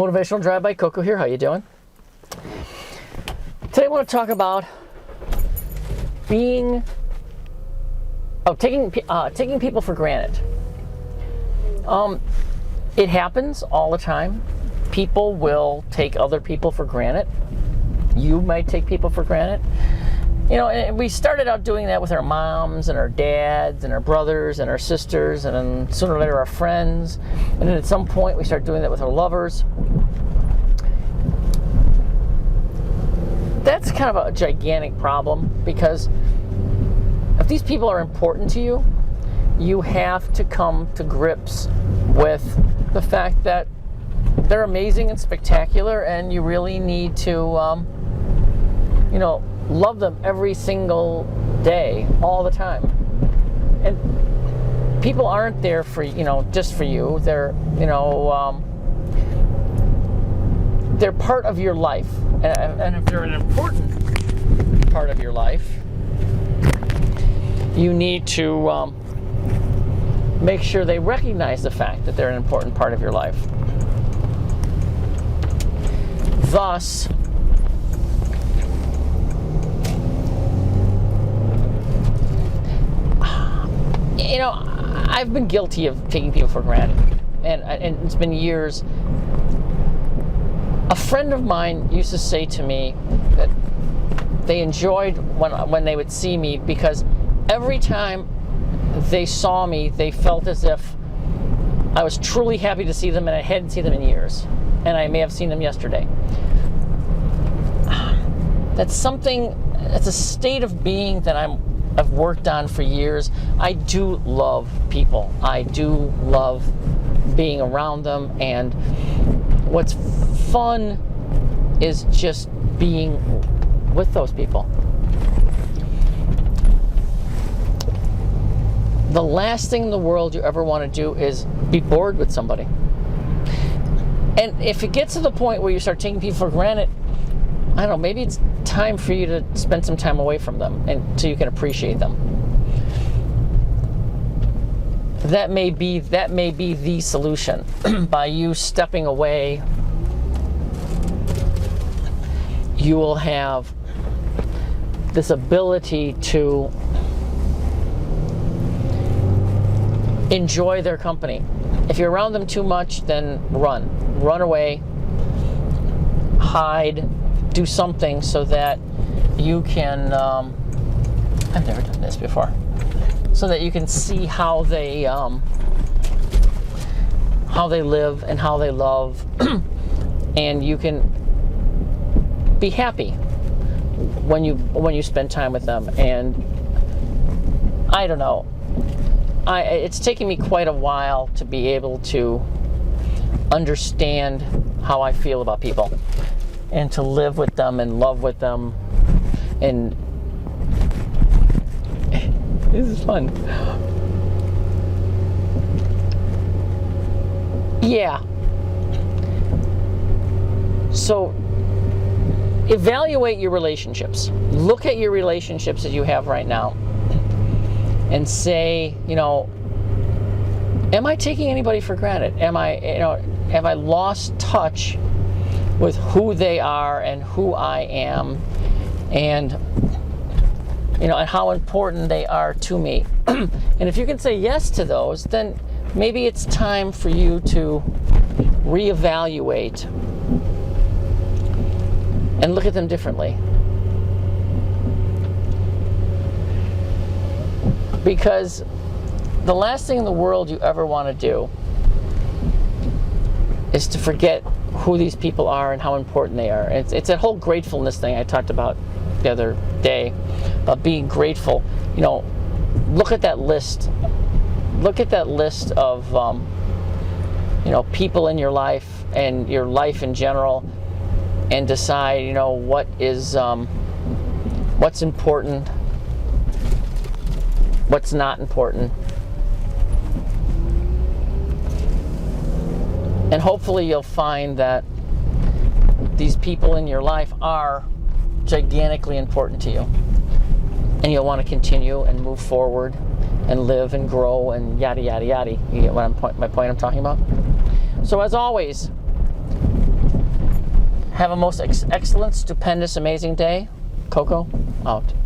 Motivational Drive by Coco here. How you doing? Today I want to talk about taking people for granted. It happens all the time. People will take other people for granted. You might take people for granted. You know, and we started out doing that with our moms and our dads and our brothers and our sisters, and then sooner or later our friends. And then at some point we start doing that with our lovers. That's kind of a gigantic problem, because if these people are important to you, you have to come to grips with the fact that they're amazing and spectacular, and you really need to, love them every single day, all the time. And people aren't there for, just for you. They're, they're part of your life. And if they're an important part of your life, you need to make sure they recognize the fact that they're an important part of your life. Thus, I've been guilty of taking people for granted, and it's been years. A friend of mine used to say to me that they enjoyed when they would see me, because every time they saw me, they felt as if I was truly happy to see them, and I hadn't seen them in years, and I may have seen them yesterday. That's a state of being that I've worked on for years. I do love people. I do love being around them, and what's fun is just being with those people. The last thing in the world you ever want to do is be bored with somebody. And if it gets to the point where you start taking people for granted, I don't know, maybe it's time for you to spend some time away from them and so you can appreciate them. That may be the solution. By you stepping away, you will have this ability to enjoy their company. If you're around them too much, then run away, hide, do something so that you can, I've never done this before, so that you can see how they live and how they love, and you can be happy when you spend time with them. And I don't know, it's taken me quite a while to be able to understand how I feel about people, and to live with them and love with them. And this is fun. Yeah. So evaluate your relationships. Look at your relationships that you have right now and say, am I taking anybody for granted? Have I lost touch with who they are and who I am, and and how important they are to me? And if you can say yes to those, then maybe it's time for you to reevaluate and look at them differently. Because the last thing in the world you ever want to do is to forget who these people are and how important they are. It's that whole gratefulness thing I talked about the other day, about being grateful. Look at that list. Look at that list of people in your life and your life in general, and decide what's important, what's not important. And hopefully you'll find that these people in your life are gigantically important to you. And you'll want to continue and move forward and live and grow and yada, yada, yada. You get my point I'm talking about? So as always, Have a most excellent, stupendous, amazing day. Coco, out.